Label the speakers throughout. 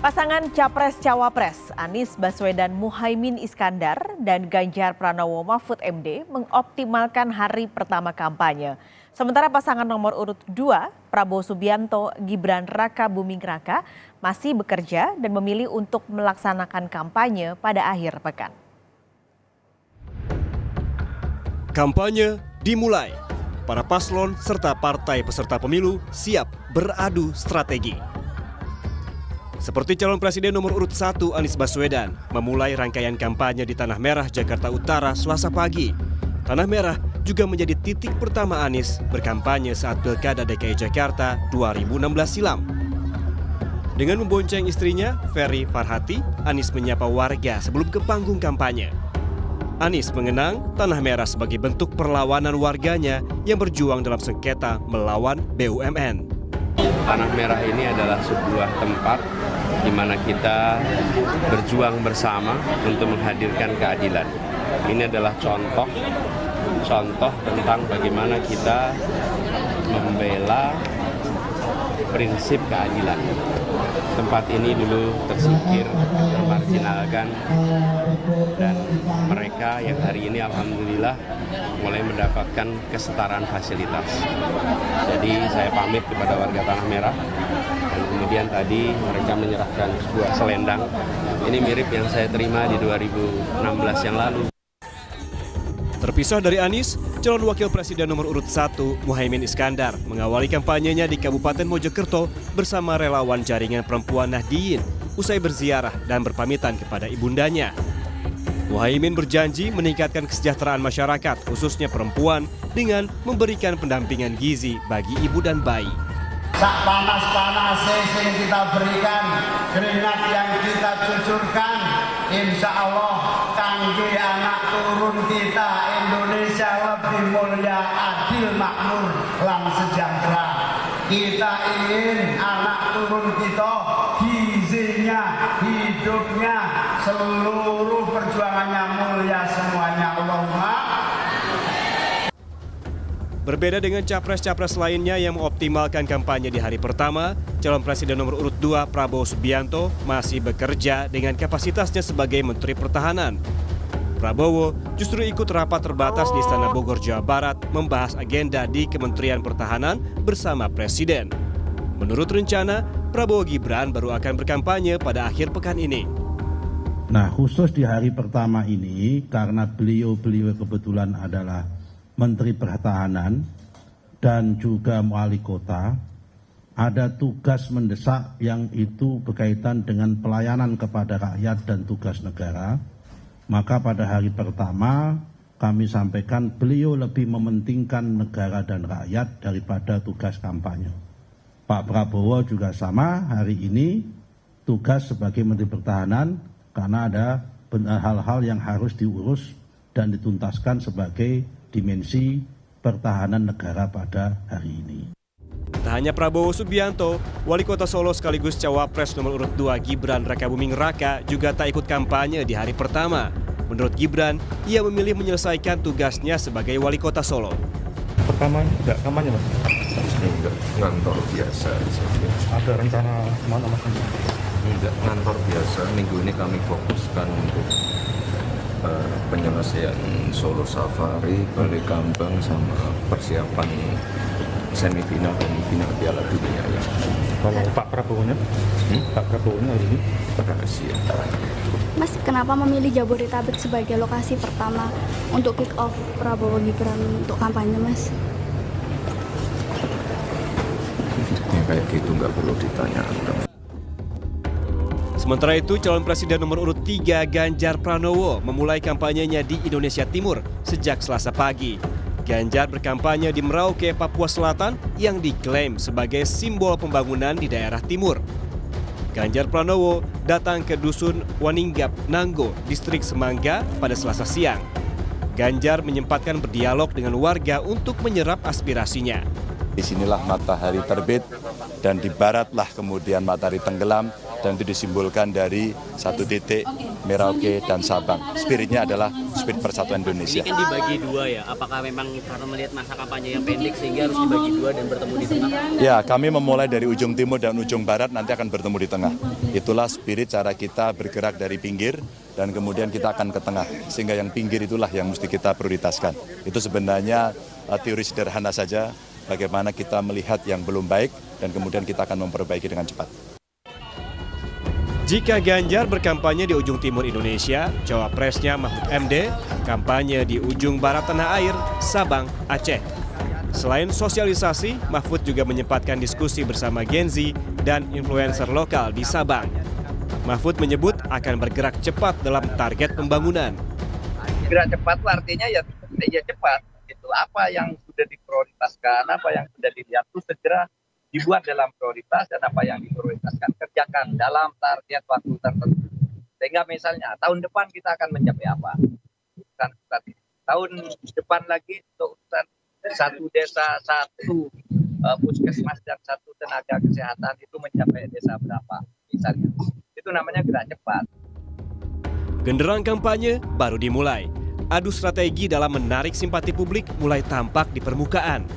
Speaker 1: Pasangan Capres-Cawapres Anies Baswedan Muhaimin Iskandar dan Ganjar Pranowo Mahfud MD mengoptimalkan hari pertama kampanye. Sementara pasangan nomor urut 2 Prabowo Subianto Gibran Raka Buming Raka masih bekerja dan memilih untuk melaksanakan kampanye pada akhir pekan.
Speaker 2: Kampanye dimulai. Para paslon serta partai peserta pemilu siap beradu strategi. Seperti calon presiden nomor urut 1 Anies Baswedan memulai rangkaian kampanye di Tanah Merah, Jakarta Utara Selasa pagi. Tanah Merah juga menjadi titik pertama Anies berkampanye saat Pilkada DKI Jakarta 2016 silam. Dengan membonceng istrinya, Ferry Farhati, Anies menyapa warga sebelum ke panggung kampanye. Anies mengenang Tanah Merah sebagai bentuk perlawanan warganya yang berjuang dalam sengketa melawan BUMN.
Speaker 3: Tanah Merah ini adalah sebuah tempat di mana kita berjuang bersama untuk menghadirkan keadilan. Ini adalah contoh tentang bagaimana kita membela prinsip keadilan. Tempat ini dulu tersingkir, termarginalkan, dan mereka yang hari ini alhamdulillah mulai mendapatkan kesetaraan fasilitas. Jadi saya pamit kepada warga Tanah Merah, dan kemudian tadi mereka menyerahkan sebuah selendang. Ini mirip yang saya terima di 2016 yang lalu.
Speaker 2: Terpisah dari Anies, calon wakil presiden nomor urut 1 Muhaimin Iskandar mengawali kampanyenya di Kabupaten Mojokerto bersama relawan jaringan perempuan Nahdien usai berziarah dan berpamitan kepada ibundanya. Muhaimin berjanji meningkatkan kesejahteraan masyarakat khususnya perempuan dengan memberikan pendampingan gizi bagi ibu dan bayi.
Speaker 4: Sak panas-panasnya yang kita berikan, keringat yang kita cucurkan, insya Allah kangge anak turun kita Indonesia lebih mulia, adil, makmur, lan sejahtera. Kita ingin anak turun kita gizinya, hidupnya, seluruh perjuangannya mulia semuanya. Allahumma.
Speaker 2: Berbeda dengan capres-capres lainnya yang mengoptimalkan kampanye di hari pertama, calon presiden nomor urut 2 Prabowo Subianto masih bekerja dengan kapasitasnya sebagai Menteri Pertahanan. Prabowo justru ikut rapat terbatas di Istana Bogor, Jawa Barat membahas agenda di Kementerian Pertahanan bersama Presiden. Menurut rencana, Prabowo Gibran baru akan berkampanye pada akhir pekan ini.
Speaker 5: Nah, khusus di hari pertama ini karena beliau kebetulan adalah Menteri Pertahanan dan juga wali kota, ada tugas mendesak yang itu berkaitan dengan pelayanan kepada rakyat dan tugas negara. Maka pada hari pertama kami sampaikan beliau lebih mementingkan negara dan rakyat daripada tugas kampanye. Pak Prabowo juga sama, hari ini tugas sebagai Menteri Pertahanan karena ada hal-hal yang harus diurus dan dituntaskan sebagai dimensi pertahanan negara pada hari ini.
Speaker 2: Tak hanya Prabowo Subianto, Wali Kota Solo sekaligus Cawapres nomor urut 2 Gibran Raka Buming Raka juga tak ikut kampanye di hari pertama. Menurut Gibran, ia memilih menyelesaikan tugasnya sebagai Wali Kota Solo.
Speaker 6: Pertama enggak kampanye, Mas?
Speaker 7: Enggak, ngantor biasa saja.
Speaker 6: Ada rencana mana, Mas?
Speaker 7: Enggak, ngantor biasa. Minggu ini kami fokuskan untuk penyelesaian Solo Safari, balik kambang, sama persiapan semifinal dan final Piala Dunia ya.
Speaker 6: Kalau Pak Prabowo-nya? Pak Prabowo-nya hari ini?
Speaker 7: Rahasia.
Speaker 8: Mas, kenapa memilih Jabodetabek sebagai lokasi pertama untuk kick off Prabowo Gibran untuk kampanye, Mas?
Speaker 7: Ya kayak gitu nggak perlu ditanyakan.
Speaker 2: Sementara itu, calon presiden nomor urut 3 Ganjar Pranowo memulai kampanyenya di Indonesia Timur sejak Selasa pagi. Ganjar berkampanye di Merauke, Papua Selatan yang diklaim sebagai simbol pembangunan di daerah timur. Ganjar Pranowo datang ke Dusun Waninggap, Nanggo, Distrik Semangga pada Selasa siang. Ganjar menyempatkan berdialog dengan warga untuk menyerap aspirasinya.
Speaker 9: Disinilah matahari terbit dan di baratlah kemudian matahari tenggelam. dan itu disimbolkan dari satu titik Merauke dan Sabang. Spiritnya adalah spirit persatuan Indonesia.
Speaker 10: Ini kan dibagi dua ya, apakah memang karena melihat masa kampanye yang pendek sehingga harus dibagi dua dan bertemu di tengah?
Speaker 9: Ya, kami memulai dari ujung timur dan ujung barat, nanti akan bertemu di tengah. Itulah spirit cara kita bergerak dari pinggir dan kemudian kita akan ke tengah, sehingga yang pinggir itulah yang mesti kita prioritaskan. Itu sebenarnya teori sederhana saja, bagaimana kita melihat yang belum baik dan kemudian kita akan memperbaiki dengan cepat.
Speaker 2: Jika Ganjar berkampanye di ujung timur Indonesia, cawapresnya Mahfud MD kampanye di ujung barat tanah air, Sabang, Aceh. Selain sosialisasi, Mahfud juga menyempatkan diskusi bersama Gen Z dan influencer lokal di Sabang. Mahfud menyebut akan bergerak cepat dalam target pembangunan.
Speaker 11: Gerak cepat itu artinya ya cepat. Itu apa yang sudah diprioritaskan, apa yang sudah dilihat itu segera dibuat dalam prioritas, dan apa yang diprioritaskan kerjakan dalam target waktu tertentu. Sehingga misalnya tahun depan kita akan mencapai apa? Tahun depan lagi untuk urusan satu desa, satu puskesmas dan satu tenaga kesehatan itu mencapai desa berapa misalnya. Itu namanya gerak cepat.
Speaker 2: Genderang kampanye baru dimulai. Adu strategi dalam menarik simpati publik mulai tampak di permukaan.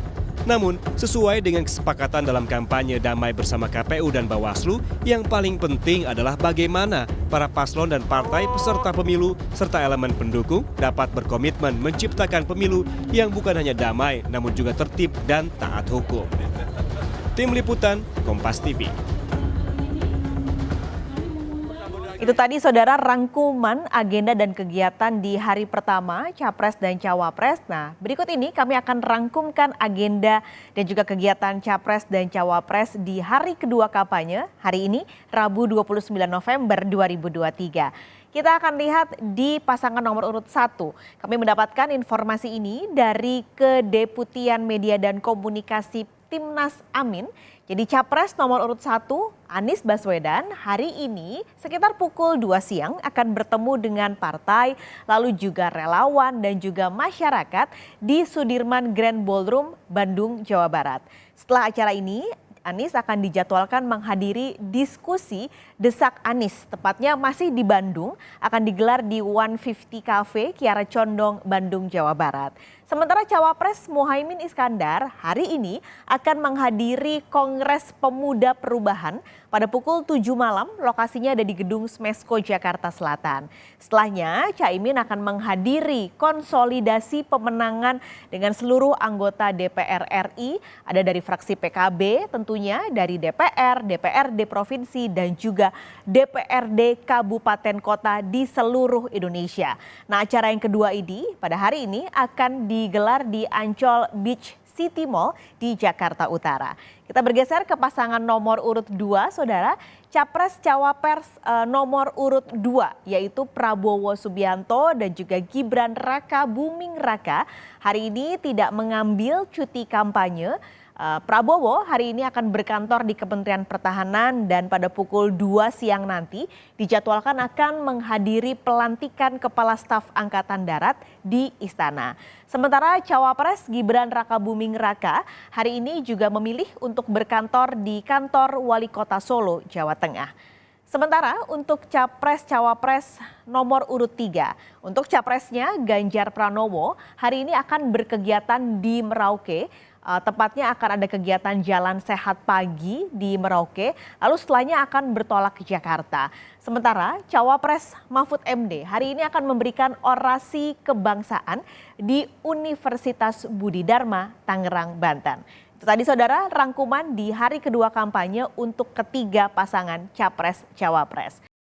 Speaker 2: Namun, sesuai dengan kesepakatan dalam kampanye damai bersama KPU dan Bawaslu, yang paling penting adalah bagaimana para paslon dan partai peserta pemilu serta elemen pendukung dapat berkomitmen menciptakan pemilu yang bukan hanya damai, namun juga tertib dan taat hukum. Tim Liputan, Kompas TV.
Speaker 1: Itu tadi saudara rangkuman agenda dan kegiatan di hari pertama Capres dan Cawapres. Nah, berikut ini kami akan rangkumkan agenda dan juga kegiatan Capres dan Cawapres di hari kedua kampanye, hari ini Rabu 29 November 2023. Kita akan lihat di pasangan nomor urut 1. Kami mendapatkan informasi ini dari Kedeputian Media dan Komunikasi Timnas Amin. Jadi Capres nomor urut 1, Anies Baswedan, hari ini sekitar pukul 2 siang akan bertemu dengan partai, lalu juga relawan dan juga masyarakat di Sudirman Grand Ballroom, Bandung, Jawa Barat. Setelah acara ini, Anies akan dijadwalkan menghadiri diskusi Desak Anies, tepatnya masih di Bandung, akan digelar di 150 Cafe, Kiara Condong, Bandung, Jawa Barat. Sementara Cawapres Muhaimin Iskandar hari ini akan menghadiri Kongres Pemuda Perubahan pada pukul 7 malam, lokasinya ada di Gedung Smesco, Jakarta Selatan. Setelahnya, Caimin akan menghadiri konsolidasi pemenangan dengan seluruh anggota DPR RI, ada dari fraksi PKB tentunya, dari DPR, DPRD Provinsi, dan juga DPRD Kabupaten Kota di seluruh Indonesia. Nah, acara yang kedua ini pada hari ini akan digelar di Ancol Beach City Mall di Jakarta Utara. Kita bergeser ke pasangan nomor urut 2, saudara. Capres Cawapres nomor urut 2, yaitu Prabowo Subianto dan juga Gibran Raka Buming Raka, hari ini tidak mengambil cuti kampanye. Prabowo hari ini akan berkantor di Kementerian Pertahanan dan pada pukul 2 siang nanti dijadwalkan akan menghadiri pelantikan Kepala Staf Angkatan Darat di Istana. Sementara Cawapres Gibran Raka Buming Raka hari ini juga memilih untuk berkantor di kantor Wali Kota Solo, Jawa Tengah. Sementara untuk Capres-Cawapres nomor urut 3, untuk Capresnya Ganjar Pranowo hari ini akan berkegiatan di Merauke. Tepatnya akan ada kegiatan Jalan Sehat Pagi di Merauke, lalu setelahnya akan bertolak ke Jakarta. Sementara Cawapres Mahfud MD hari ini akan memberikan orasi kebangsaan di Universitas Budi Dharma, Tangerang, Banten. Itu tadi saudara rangkuman di hari kedua kampanye untuk ketiga pasangan Capres-Cawapres.